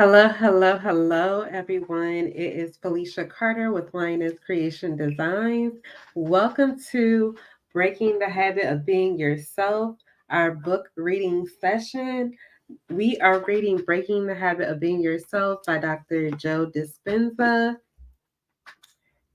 Hello, hello, hello, everyone. It is Felicia Carter with Lioness Creation Designs. Welcome to Breaking the Habit of Being Yourself, our book reading session. We are reading Breaking the Habit of Being Yourself by Dr. Joe Dispenza.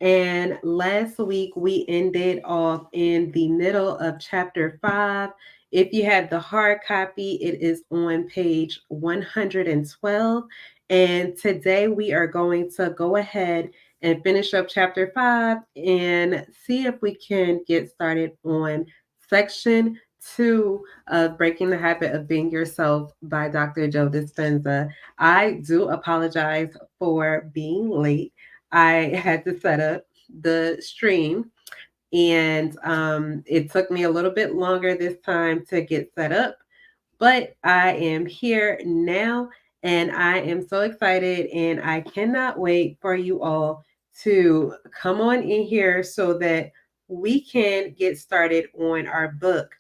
And last week we ended off in the middle of chapter 5. If you have the hard copy, it is on page 112. And today we are going to go ahead and finish up chapter 5 and see if we can get started on section 2 of Breaking the Habit of Being Yourself by Dr. Joe Dispenza. I do apologize for being late. I had to set up the stream, and it took me a little bit longer this time to get set up, but I am here now and I am so excited and I cannot wait for you all to come on in here so that we can get started on our book.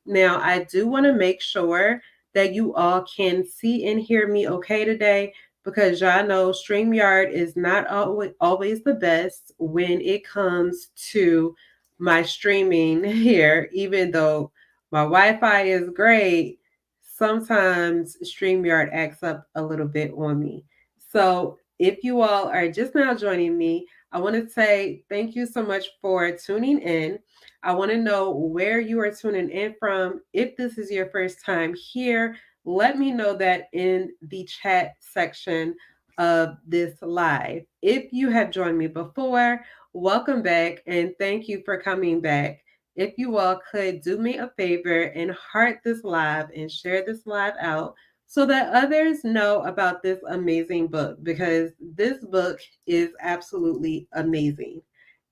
Now, I do want to make sure that you all can see and hear me okay today because y'all know StreamYard is not always the best when it comes to my streaming here, even though my Wi-Fi is great. Sometimes StreamYard acts up a little bit on me. So if you all are just now joining me, I want to say thank you so much for tuning in. I want to know where you are tuning in from. If this is your first time here, let me know that in the chat section of this live. If you have joined me before, welcome back and thank you for coming back. If you all could do me a favor and heart this live and share this live out so that others know about this amazing book because this book is absolutely amazing.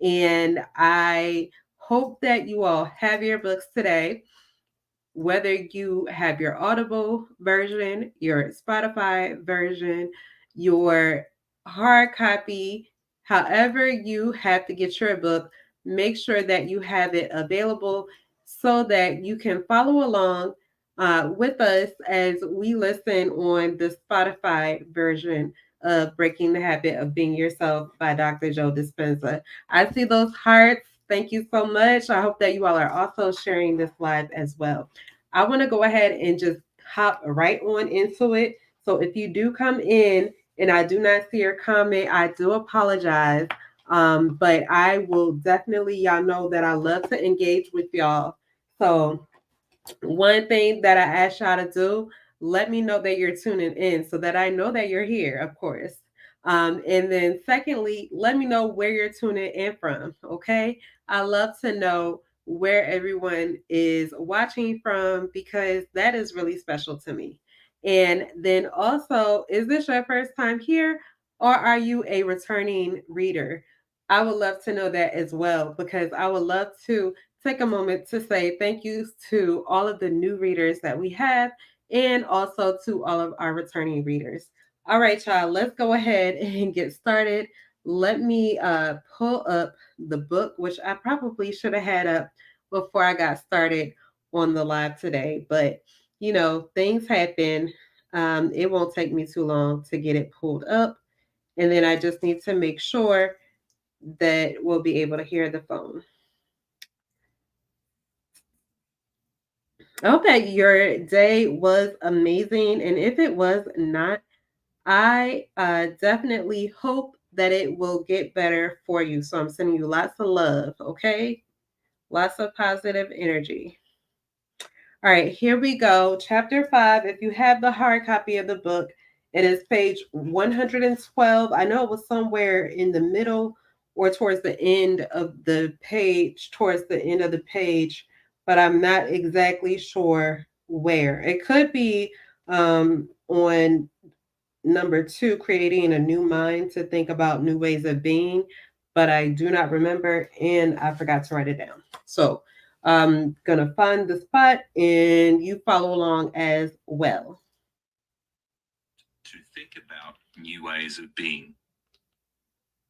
And I hope that you all have your books today, whether you have your Audible version, your Spotify version, your hard copy, however you have to get your book, make sure that you have it available so that you can follow along with us as we listen on the Spotify version of Breaking the Habit of Being Yourself by Dr. Joe Dispenza. I see those hearts. Thank you so much. I hope that you all are also sharing this live as well. I want to go ahead and just hop right on into it. So if you do come in and I do not see your comment, I do apologize. But I will definitely, y'all know that I love to engage with y'all. So one thing that I ask y'all to do, let me know that you're tuning in so that I know that you're here, of course. And then secondly, let me know where you're tuning in from. Okay. I love to know where everyone is watching from because that is really special to me. And then also, is this your first time here or are you a returning reader? I would love to know that as well because I would love to take a moment to say thank you to all of the new readers that we have and also to all of our returning readers. All right, y'all, let's go ahead and get started. Let me pull up the book, which I probably should have had up before I got started on the live today. But, things happen. It won't take me too long to get it pulled up. And then I just need to make sure that we'll be able to hear the phone. I hope that your day was amazing. And if it was not, I definitely hope that it will get better for you. So I'm sending you lots of love, okay? Lots of positive energy. All right, here we go. Chapter 5. If you have the hard copy of the book, it is page 112. I know it was somewhere in the middle or towards the end of the page, but I'm not exactly sure where. It could be on number 2, creating a new mind to think about new ways of being, but I do not remember and I forgot to write it down. So I'm going to find the spot and you follow along as well. To think about new ways of being.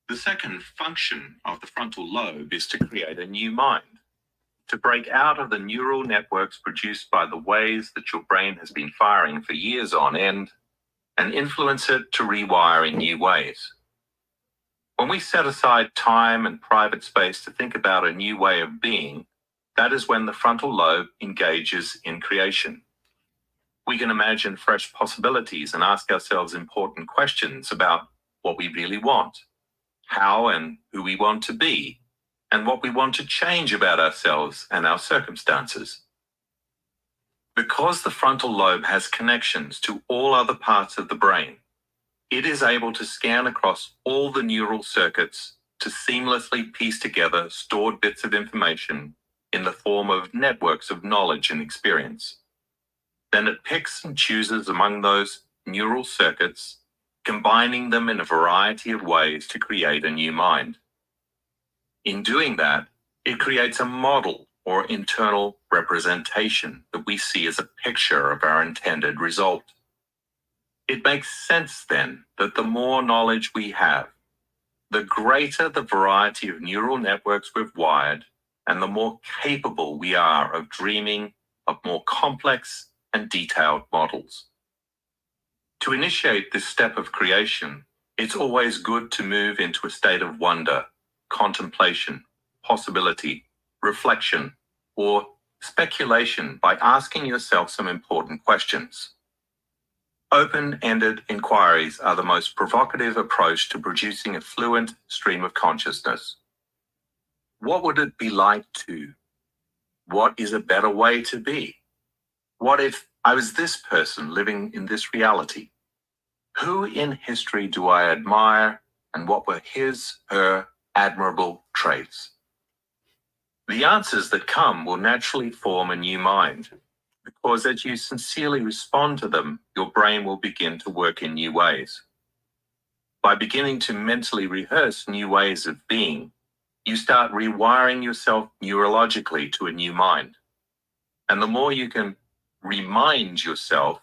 The second function of the frontal lobe is to create a new mind, to break out of the neural networks produced by the ways that your brain has been firing for years on end, and influence it to rewire in new ways. When we set aside time and private space to think about a new way of being, that is when the frontal lobe engages in creation. We can imagine fresh possibilities and ask ourselves important questions about what we really want, how and who we want to be, and what we want to change about ourselves and our circumstances. Because the frontal lobe has connections to all other parts of the brain, it is able to scan across all the neural circuits to seamlessly piece together stored bits of information in the form of networks of knowledge and experience. Then it picks and chooses among those neural circuits, combining them in a variety of ways to create a new mind. In doing that, it creates a model or internal representation that we see as a picture of our intended result. It makes sense then that the more knowledge we have, the greater the variety of neural networks we've wired, and the more capable we are of dreaming of more complex and detailed models. To initiate this step of creation, it's always good to move into a state of wonder, contemplation, possibility, reflection, or speculation by asking yourself some important questions. Open-ended inquiries are the most provocative approach to producing a fluent stream of consciousness. What would it be like to? What is a better way to be? What if I was this person living in this reality? Who in history do I admire, and what were his, her admirable traits? The answers that come will naturally form a new mind, because as you sincerely respond to them, your brain will begin to work in new ways. By beginning to mentally rehearse new ways of being, you start rewiring yourself neurologically to a new mind. And the more you can remind yourself,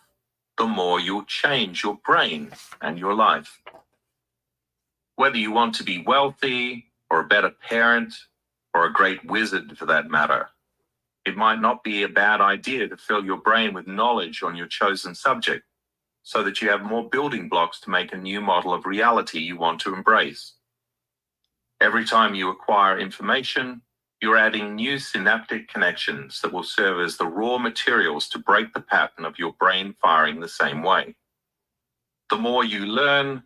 the more you'll change your brain and your life. Whether you want to be wealthy, or a better parent, or a great wizard for that matter, it might not be a bad idea to fill your brain with knowledge on your chosen subject, so that you have more building blocks to make a new model of reality you want to embrace. Every time you acquire information, you're adding new synaptic connections that will serve as the raw materials to break the pattern of your brain firing the same way. The more you learn,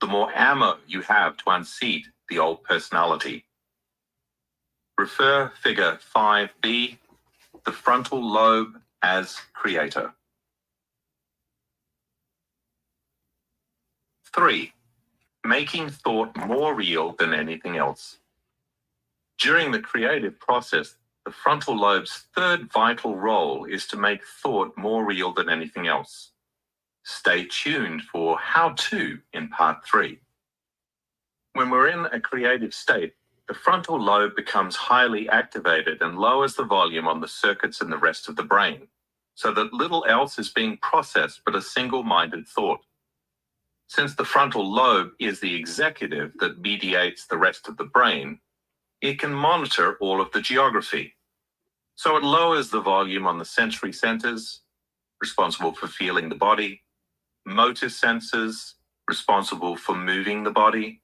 the more ammo you have to unseat the old personality. Refer Figure 5b, the frontal lobe as creator. 3. Making thought more real than anything else. During the creative process, the frontal lobe's third vital role is to make thought more real than anything else. Stay tuned for how to in part 3. When we're in a creative state, the frontal lobe becomes highly activated and lowers the volume on the circuits in the rest of the brain, so that little else is being processed but a single-minded thought. Since the frontal lobe is the executive that mediates the rest of the brain, it can monitor all of the geography. So it lowers the volume on the sensory centers, responsible for feeling the body, motor centers, responsible for moving the body,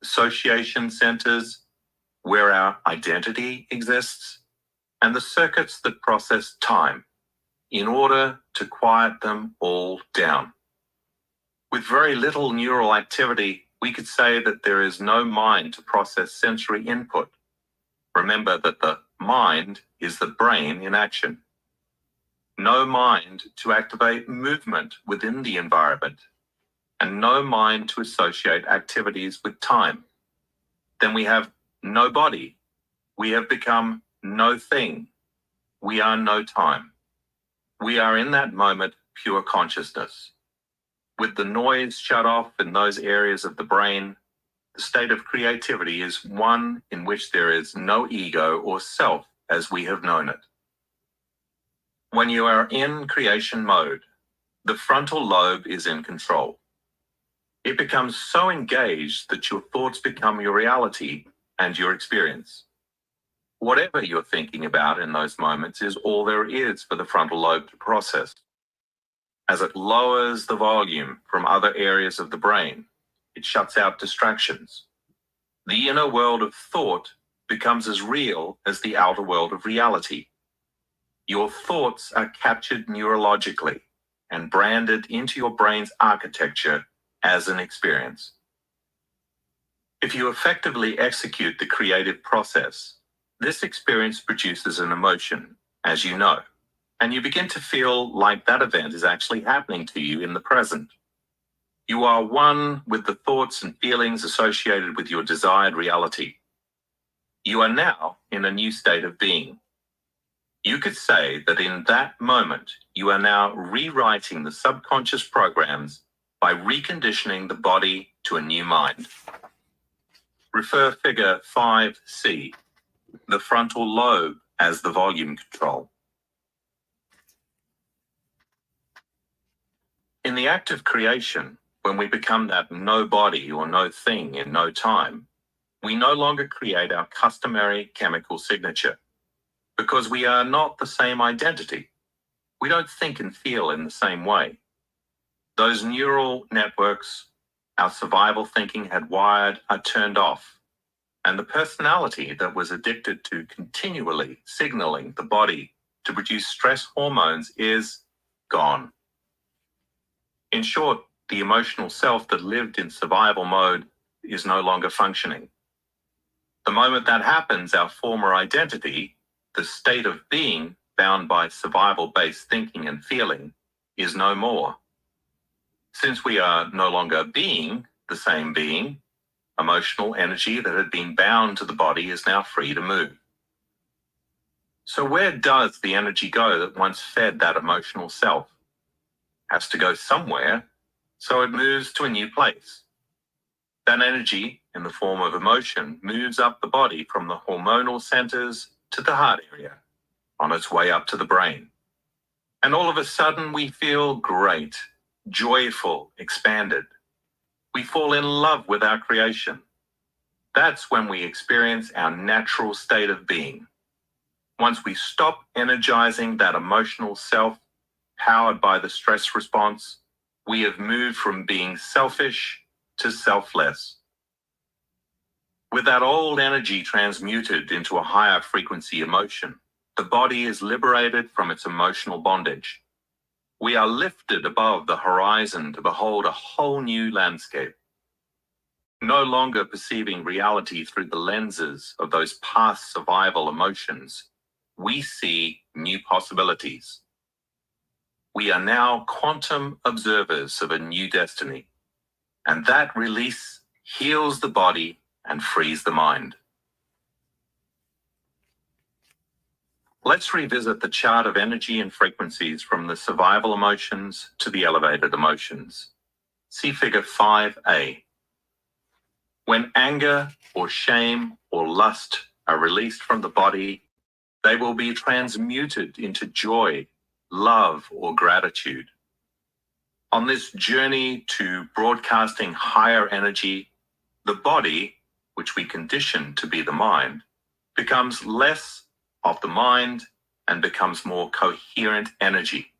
association centers, where our identity exists, and the circuits that process time, in order to quiet them all down. With very little neural activity, we could say that there is no mind to process sensory input. Remember that the mind is the brain in action. No mind to activate movement within the environment, and no mind to associate activities with time. Then we have no body. We have become no thing. We are no time. We are in that moment pure consciousness. With the noise shut off in those areas of the brain, the state of creativity is one in which there is no ego or self as we have known it. When you are in creation mode, the frontal lobe is in control. It becomes so engaged that your thoughts become your reality and your experience. Whatever you're thinking about in those moments is all there is for the frontal lobe to process. As it lowers the volume from other areas of the brain, it shuts out distractions. The inner world of thought becomes as real as the outer world of reality. Your thoughts are captured neurologically and branded into your brain's architecture as an experience. If you effectively execute the creative process, this experience produces an emotion, as you know, and you begin to feel like that event is actually happening to you in the present. You are one with the thoughts and feelings associated with your desired reality. You are now in a new state of being. You could say that in that moment, you are now rewriting the subconscious programs by reconditioning the body to a new mind. Refer figure 5C, the frontal lobe as the volume control. In the act of creation, when we become that no body or no thing in no time, we no longer create our customary chemical signature because we are not the same identity. We don't think and feel in the same way. Those neural networks our survival thinking had wired are turned off, and the personality that was addicted to continually signaling the body to produce stress hormones is gone. In short, the emotional self that lived in survival mode is no longer functioning. The moment that happens, our former identity, the state of being bound by survival-based thinking and feeling, is no more. Since we are no longer being the same being, emotional energy that had been bound to the body is now free to move. So where does the energy go that once fed that emotional self? Has to go somewhere, so it moves to a new place. That energy, in the form of emotion, moves up the body from the hormonal centers to the heart area, on its way up to the brain. And all of a sudden we feel great, joyful, expanded. We fall in love with our creation. That's when we experience our natural state of being. Once we stop energizing that emotional self, powered by the stress response, we have moved from being selfish to selfless. With that old energy transmuted into a higher frequency emotion, the body is liberated from its emotional bondage. We are lifted above the horizon to behold a whole new landscape. No longer perceiving reality through the lenses of those past survival emotions, we see new possibilities. We are now quantum observers of a new destiny, and that release heals the body and frees the mind. Let's revisit the chart of energy and frequencies from the survival emotions to the elevated emotions. See figure 5A. When anger or shame or lust are released from the body, they will be transmuted into joy, love, or gratitude. On this journey to broadcasting higher energy, the body, which we condition to be the mind, becomes less of the mind and becomes more coherent energy.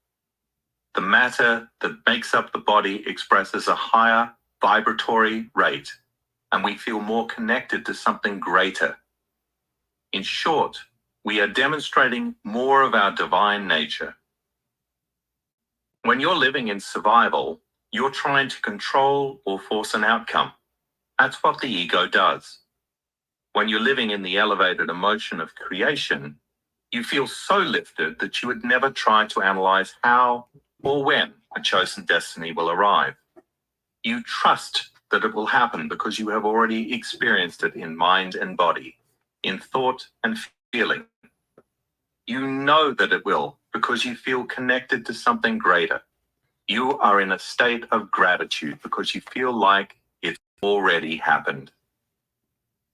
The matter that makes up the body expresses a higher vibratory rate, and we feel more connected to something greater. In short, we are demonstrating more of our divine nature. When you're living in survival, you're trying to control or force an outcome. That's what the ego does. When you're living in the elevated emotion of creation, you feel so lifted that you would never try to analyze how or when a chosen destiny will arrive. You trust that it will happen because you have already experienced it in mind and body, in thought and feeling. You know that it will because you feel connected to something greater. You are in a state of gratitude because you feel like it's already happened.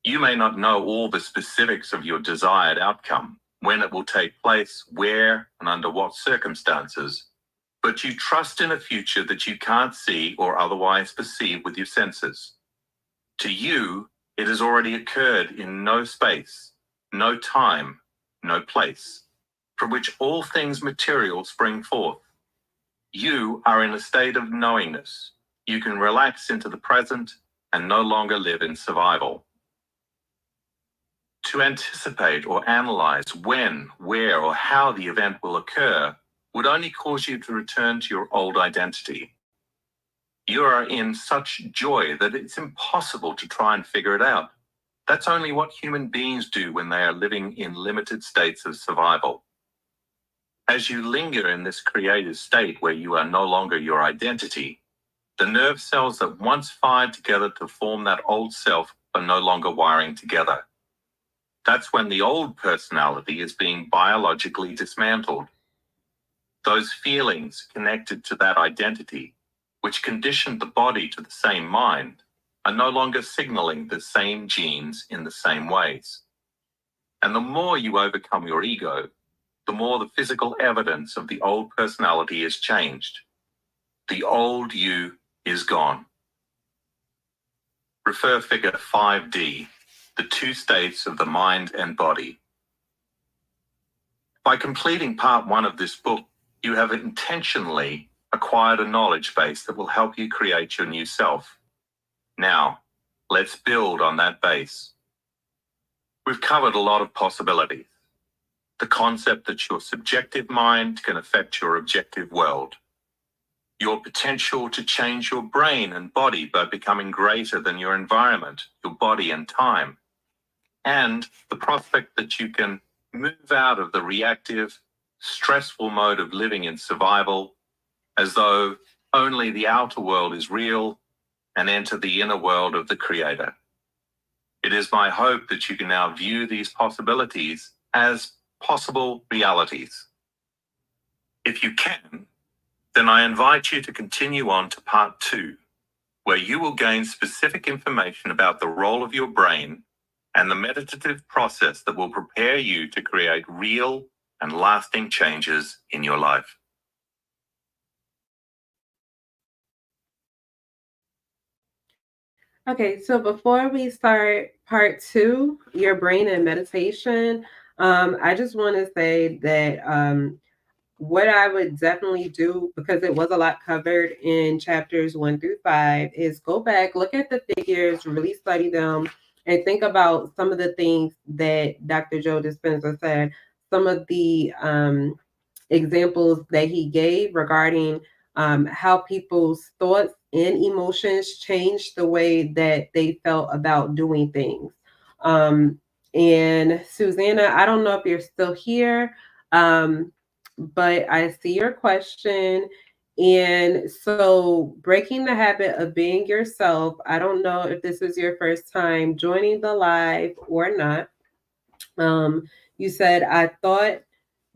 You may not know all the specifics of your desired outcome, when it will take place, where, and under what circumstances, but you trust in a future that you can't see or otherwise perceive with your senses. To you, it has already occurred in no space, no time, no place, from which all things material spring forth. You are in a state of knowingness. You can relax into the present and no longer live in survival. To anticipate or analyze when, where, or how the event will occur would only cause you to return to your old identity. You are in such joy that it's impossible to try and figure it out. That's only what human beings do when they are living in limited states of survival. As you linger in this creative state where you are no longer your identity, the nerve cells that once fired together to form that old self are no longer wiring together. That's when the old personality is being biologically dismantled. Those feelings connected to that identity, which conditioned the body to the same mind, are no longer signaling the same genes in the same ways. And the more you overcome your ego, the more the physical evidence of the old personality is changed. The old you is gone. Refer figure 5D, the two states of the mind and body. By completing part 1 of this book, you have intentionally acquired a knowledge base that will help you create your new self. Now, let's build on that base. We've covered a lot of possibilities. The concept that your subjective mind can affect your objective world. Your potential to change your brain and body by becoming greater than your environment, your body and time. And the prospect that you can move out of the reactive, stressful mode of living in survival, as though only the outer world is real, and enter the inner world of the Creator. It is my hope that you can now view these possibilities as possible realities. If you can, then I invite you to continue on to part 2, where you will gain specific information about the role of your brain and the meditative process that will prepare you to create real and lasting changes in your life. Okay, so before we start part 2, your brain and meditation, I just want to say that what I would definitely do, because it was a lot covered in chapters 1 through 5, is go back, look at the figures, really study them, and think about some of the things that Dr. Joe Dispenza said, some of the examples that he gave regarding how people's thoughts and emotions changed the way that they felt about doing things. Um, and Susanna, I don't know if you're still here, but I see your question. And so, breaking the habit of being yourself, I don't know if this is your first time joining the live or not. You said, I thought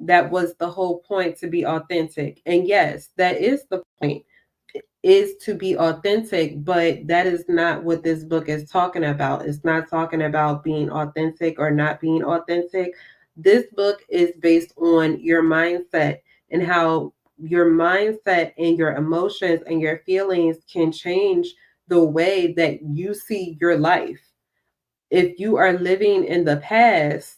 that was the whole point, to be authentic. And yes, that is the point, is to be authentic, but that is not what this book is talking about. It's not talking about being authentic or not being authentic. This book is based on your mindset and how your mindset and your emotions and your feelings can change the way that you see your life. If you are living in the past,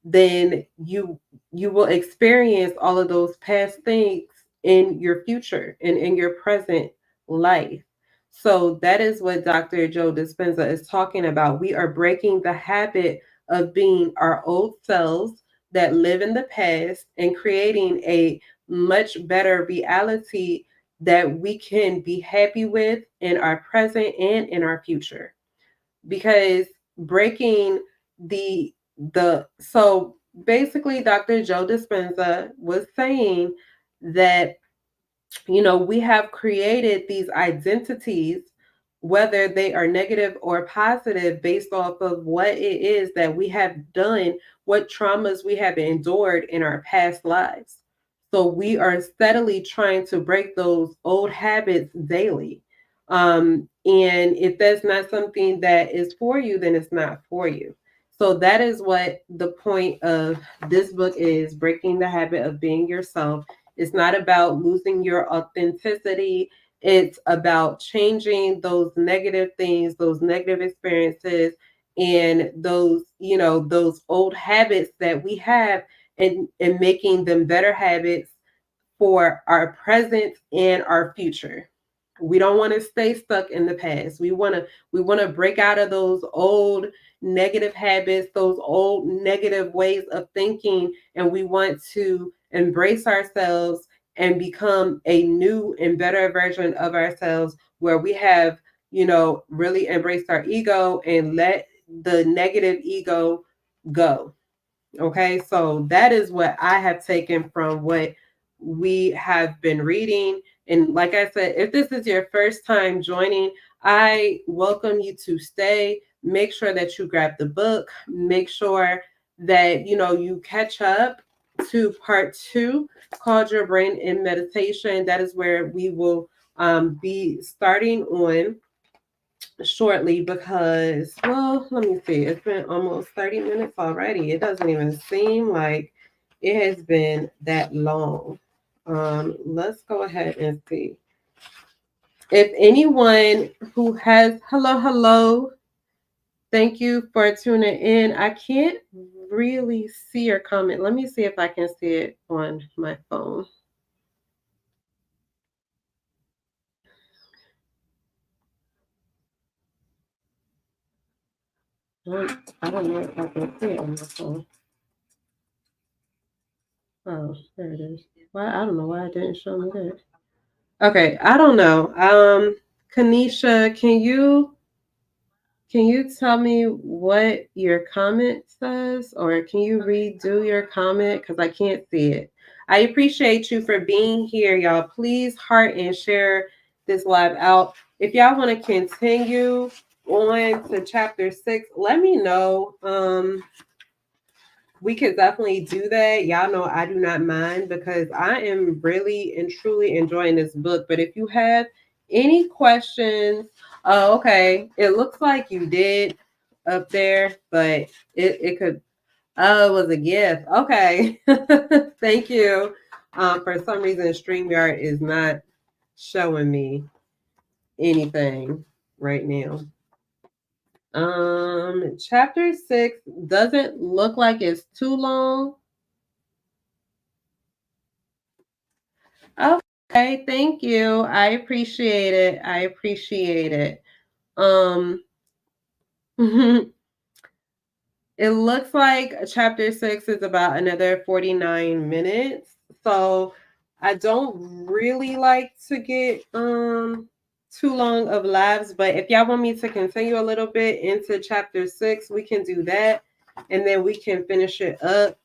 then you will experience all of those past things in your future and in your present life. So that is what Dr. Joe Dispenza is talking about. We are breaking the habit of being our old selves that live in the past and creating a much better reality that we can be happy with in our present and in our future, because breaking the so basically Dr. Joe Dispenza was saying that, we have created these identities, whether they are negative or positive, based off of what it is that we have done, what traumas we have endured in our past lives. So we are steadily trying to break those old habits daily. And if that's not something that is for you, then it's not for you. So that is what the point of this book is: breaking the habit of being yourself. It's not about losing your authenticity. It's about changing those negative things, those negative experiences, and those old habits that we have, and making them better habits for our present and our future. We don't want to stay stuck in the past. We want to break out of those old negative habits, those old negative ways of thinking, and we want to embrace ourselves and become a new and better version of ourselves where we have, really embraced our ego and let the negative ego go. Okay, so that is what I have taken from what we have been reading. And like I said, if this is your first time joining, I welcome you to stay. Make sure that you grab the book. Make sure that you catch up to part 2 called Your Brain in Meditation. That is where we will be starting on shortly because, well, let me see. It's been almost 30 minutes already. It doesn't even seem like it has been that long. Let's go ahead and see. If anyone who has, hello, thank you for tuning in. I can't really see your comment. Let me see if I can see it on my phone. I don't know if I can see it on my phone. Oh, there it is. Why? I don't know why it didn't show me that. Okay, I don't know. Kanisha, can you tell me what your comment says, or can you redo your comment because I can't see it? I appreciate you for being here, y'all. Please heart and share this live out. If y'all want to continue on to chapter 6, let me know. We could definitely do that. Y'all know I do not mind because I am really and truly enjoying this book. But if you have any questions, oh, okay, it looks like you did up there, but it could, oh, it was a gift. Okay. Thank you. For some reason, StreamYard is not showing me anything right now. Chapter 6 doesn't look like it's too long. Okay, thank you. I appreciate it. I appreciate it. Um, it looks like chapter 6 is about another 49 minutes. So I don't really like to get too long of lives, but if y'all want me to continue a little bit into chapter 6, we can do that, and then we can finish it up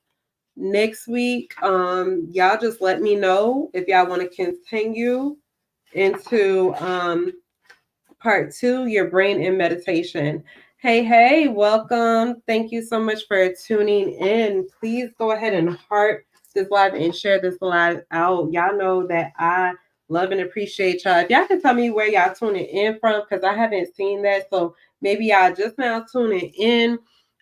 next week. Y'all just let me know if y'all want to continue into part 2, Your Brain in Meditation. Hey, welcome. Thank you so much for tuning in. Please go ahead and heart this live and share this live out. Y'all know that I love and appreciate y'all. If y'all can tell me where y'all tuning in from, because I haven't seen that. So maybe y'all just now tuning in.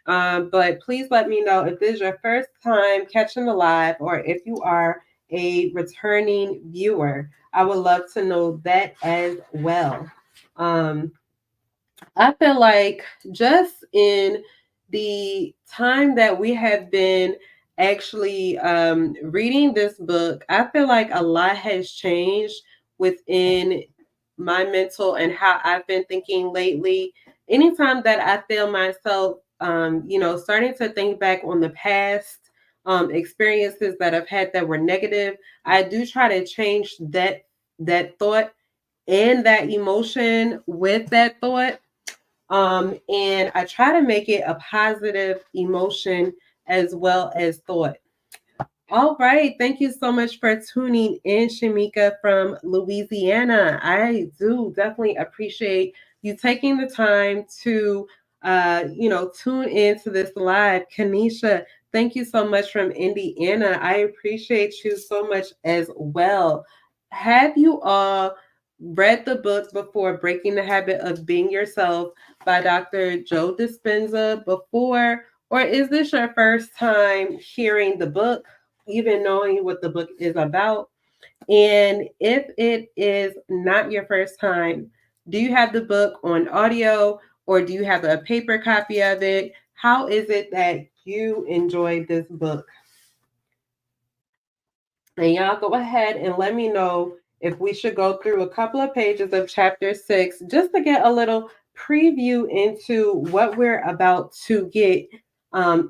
But please let me know if this is your first time catching the live or if you are a returning viewer. I would love to know that as well. Um, I feel like just in the time that we have been actually reading this book, I feel like a lot has changed within my mental and how I've been thinking lately. Anytime that I feel myself, starting to think back on the past experiences that I've had that were negative, I do try to change that thought and that emotion with that thought. And I try to make it a positive emotion as well as thought. All right. Thank you so much for tuning in, Shamika from Louisiana. I do definitely appreciate you taking the time to, tune into this live. Kanisha, thank you so much from Indiana. I appreciate you so much as well. Have you all read the book before Breaking the Habit of Being Yourself by Dr. Joe Dispenza before? Or is this your first time hearing the book, even knowing what the book is about? And if it is not your first time, do you have the book on audio or do you have a paper copy of it? How is it that you enjoyed this book? And y'all go ahead and let me know if we should go through a couple of pages of chapter 6 just to get a little preview into what we're about to get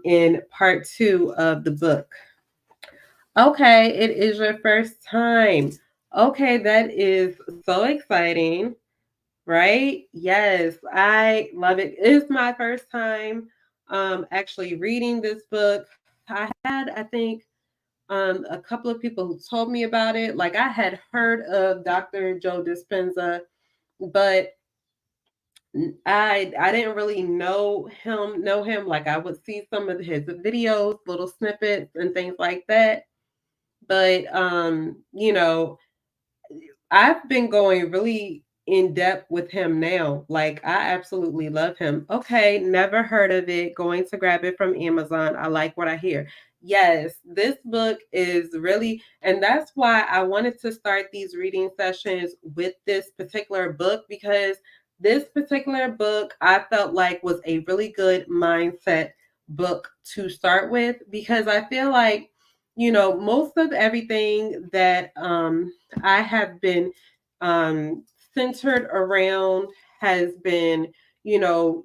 in part 2 of the book. Okay, it is your first time. Okay, that is so exciting, right? Yes, I love it. It's my first time actually reading this book. I had, I think, a couple of people who told me about it. Like I had heard of Dr. Joe Dispenza, but I didn't really know him. Like I would see some of his videos, little snippets and things like that. But I've been going really in depth with him now. Like I absolutely love him. Okay, never heard of it. Going to grab it from Amazon. I like what I hear. Yes, this book is really, and that's why I wanted to start these reading sessions with this particular book because this particular book I felt like was a really good mindset book to start with because I feel like most of everything that I have been um, centered around has been,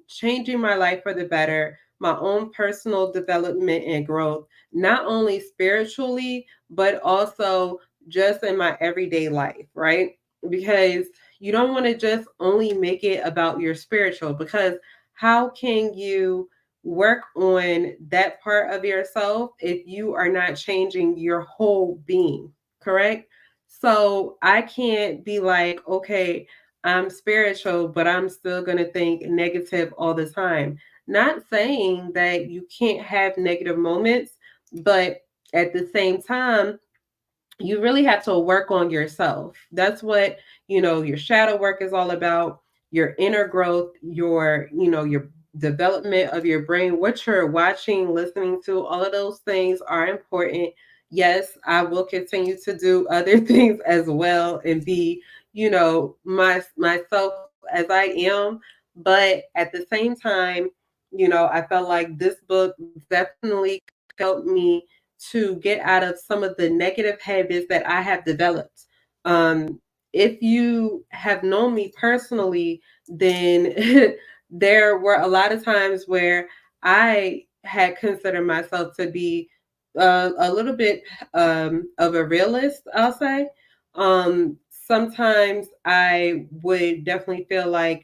changing my life for the better, my own personal development and growth, not only spiritually, but also just in my everyday life, right? Because you don't want to just only make it about your spiritual, because how can you work on that part of yourself if you are not changing your whole being, correct? So I can't be like, okay, I'm spiritual, but I'm still going to think negative all the time. Not saying that you can't have negative moments, but at the same time, you really have to work on yourself. That's what, your shadow work is all about, your inner growth, your development of your brain, what you're watching, listening to, all of those things are important. Yes, I will continue to do other things as well and be, myself as I am. But at the same time, I felt like this book definitely helped me to get out of some of the negative habits that I have developed. Um, if you have known me personally, then there were a lot of times where I had considered myself to be a little bit of a realist, I'll say. Sometimes I would definitely feel like,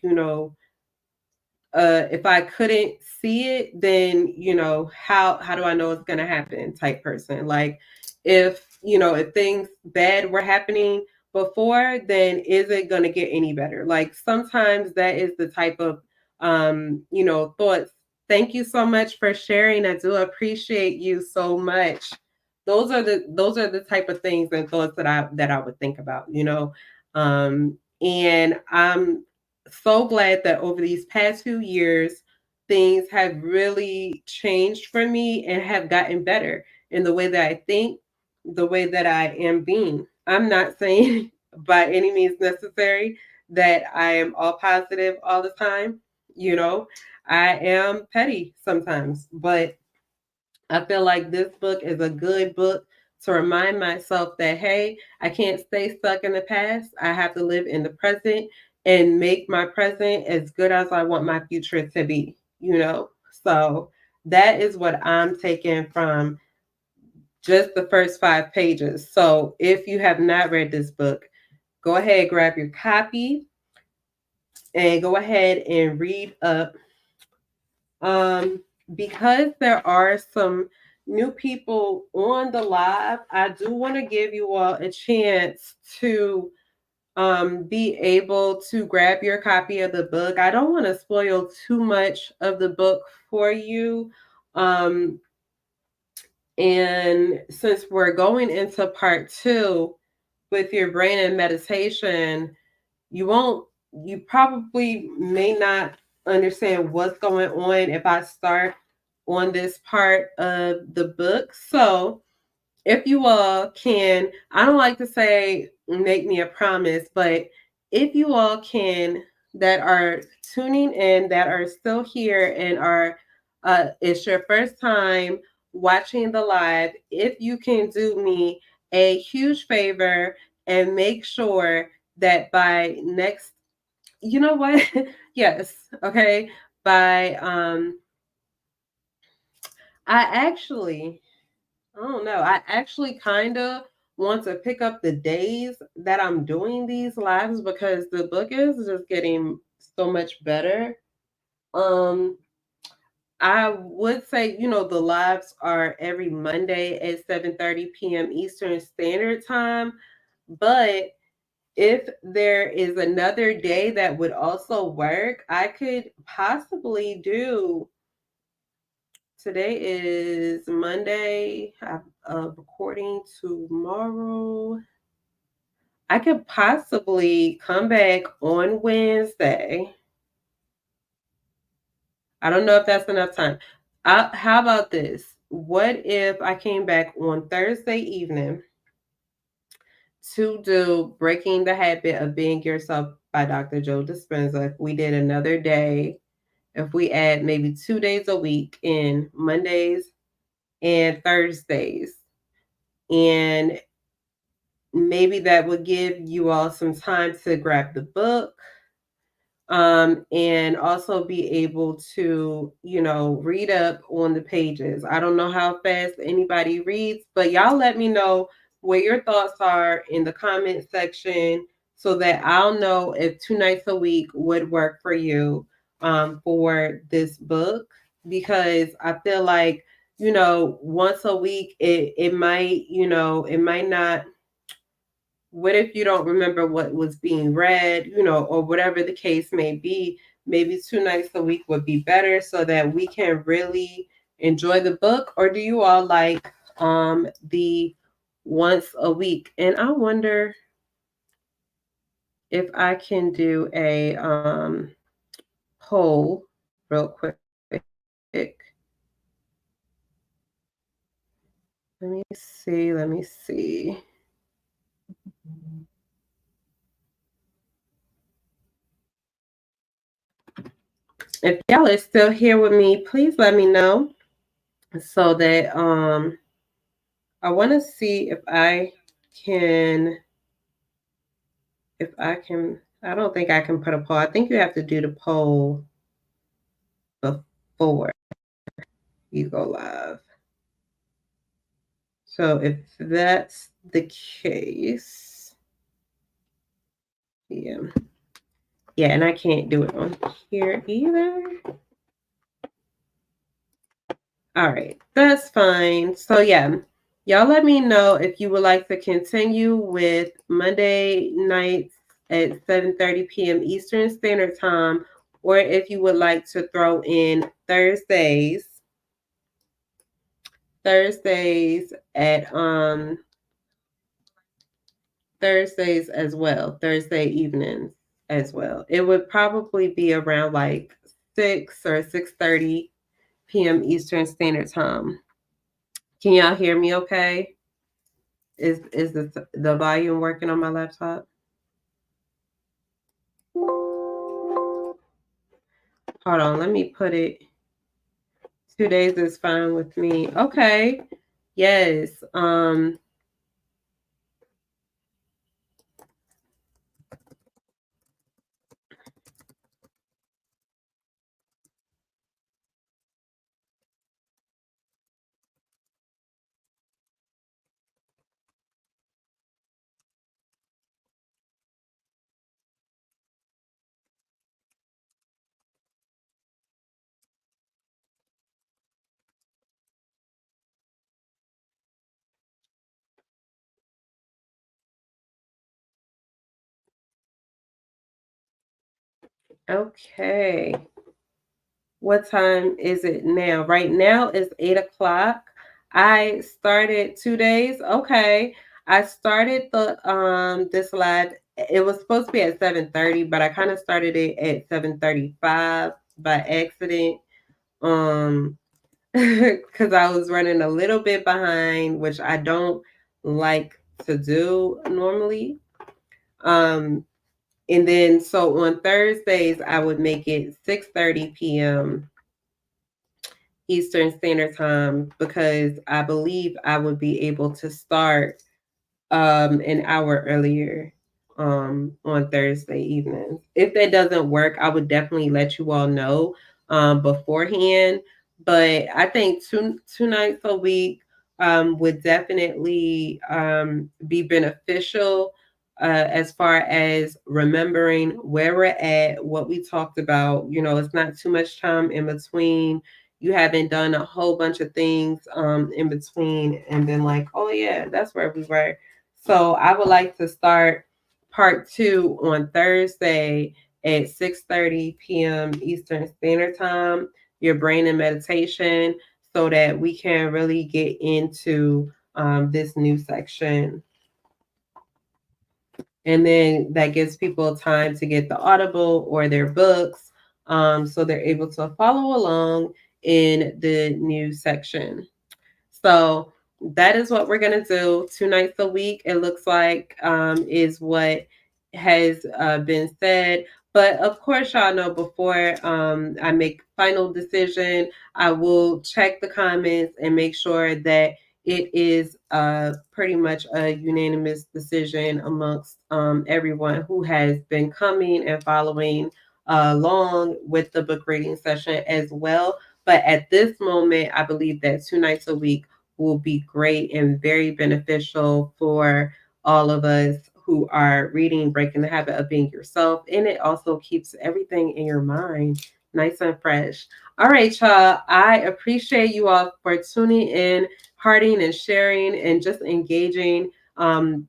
if I couldn't see it, then how do I know it's gonna happen? Type person. Like if things bad were happening before, then is it gonna get any better? Like sometimes that is the type of thoughts. Thank you so much for sharing. I do appreciate you so much. Those are the type of things and thoughts that I would think about. And I'm so glad that over these past few years, things have really changed for me and have gotten better in the way that I think, the way that I am being. I'm not saying by any means necessary that I am all positive all the time. You know, I am petty sometimes, but I feel like this book is a good book to remind myself that, hey, I can't stay stuck in the past. I have to live in the present and make my present as good as I want my future to be. So that is what I'm taking from just the first 5 pages. So if you have not read this book, go ahead, grab your copy and go ahead and read up. Um, because there are some new people on the live, I do want to give you all a chance to be able to grab your copy of the book. I don't want to spoil too much of the book for you. Um, and since we're going into part 2 with your brain and meditation, you won't, you probably may not understand what's going on if I start on this part of the book. So, if you all can, I don't like to say make me a promise, but if you all can, that are tuning in, that are still here and it's your first time watching the live, if you can do me a huge favor and make sure that by next, you know what? Yes, okay. By I actually, I don't know. I actually kind of want to pick up the days that I'm doing these lives because the book is just getting so much better. Um, I would say, the lives are every Monday at 7:30 p.m. Eastern Standard Time, but if there is another day that would also work, I could possibly do. Today is Monday. I'm recording tomorrow. I could possibly come back on Wednesday. I don't know if that's enough time. How about this? What if I came back on Thursday evening to do Breaking the Habit of Being Yourself by Dr. Joe Dispenza? If we did another day, if we add maybe 2 days a week in Mondays and Thursdays, and maybe that would give you all some time to grab the book, and also be able to, read up on the pages. I don't know how fast anybody reads, but y'all let me know what your thoughts are in the comment section so that I'll know if 2 nights a week would work for you, for this book, because I feel like, once a week, it might, it might not. What if you don't remember what was being read, or whatever the case may be? Maybe 2 nights a week would be better so that we can really enjoy the book. Or do you all like the once a week? And I wonder if I can do a poll real quick. Let me see. Let me see. If y'all are still here with me, please let me know so that I want to see can if I can. I don't think I can put a poll. I think you have to do the poll before you go live. So if that's the case, yeah. Yeah, and I can't do it on here either. All right, that's fine. So yeah, y'all let me know if you would like to continue with Monday nights at 7:30 p.m. Eastern Standard Time, or if you would like to throw in Thursdays at Thursdays as well, Thursday evenings as well. It would probably be around like 6 or 6:30 p.m. Eastern Standard Time. Can y'all hear me okay? Is the volume working on my laptop? Hold on, let me put it. 2 days is fine with me. Okay. Yes. Okay. What time is it now? Right now it's 8 o'clock. I started 2 days. Okay. I started the this live. It was supposed to be at 7:30, but I kind of started it at 7:35 by accident. Um because I was running a little bit behind, which I don't like to do normally. Um and then so on Thursdays I would make it 6:30 p.m. Eastern Standard Time because I believe I would be able to start an hour earlier on Thursday evenings. If that doesn't work, I would definitely let you all know beforehand. But I think two nights a week would definitely be beneficial as far as remembering where we're at, what we talked about. You know, it's not too much time in between. You haven't done a whole bunch of things in between and been like, oh yeah, that's where we were. So I would like to start part two on Thursday at 6:30 p.m. Eastern Standard Time, your brain and meditation, so that we can really get into this new section. And then that gives people time to get the Audible or their books, so they're able to follow along in the new section. So that is what we're gonna do 2 nights a week. It looks like is what has been said. But of course, y'all know before I make final decision, I will check the comments and make sure that it is pretty much a unanimous decision amongst everyone who has been coming and following along with the book reading session as well. But at this moment, I believe that 2 nights a week will be great and very beneficial for all of us who are reading, breaking the habit of being yourself. And it also keeps everything in your mind nice and fresh. All right, y'all. I appreciate you all for tuning in, hearting and sharing and just engaging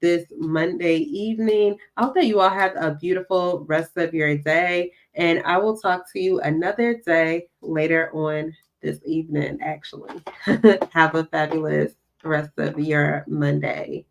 this Monday evening. I hope that you all have a beautiful rest of your day. And I will talk to you another day later on this evening, actually. Have a fabulous rest of your Monday.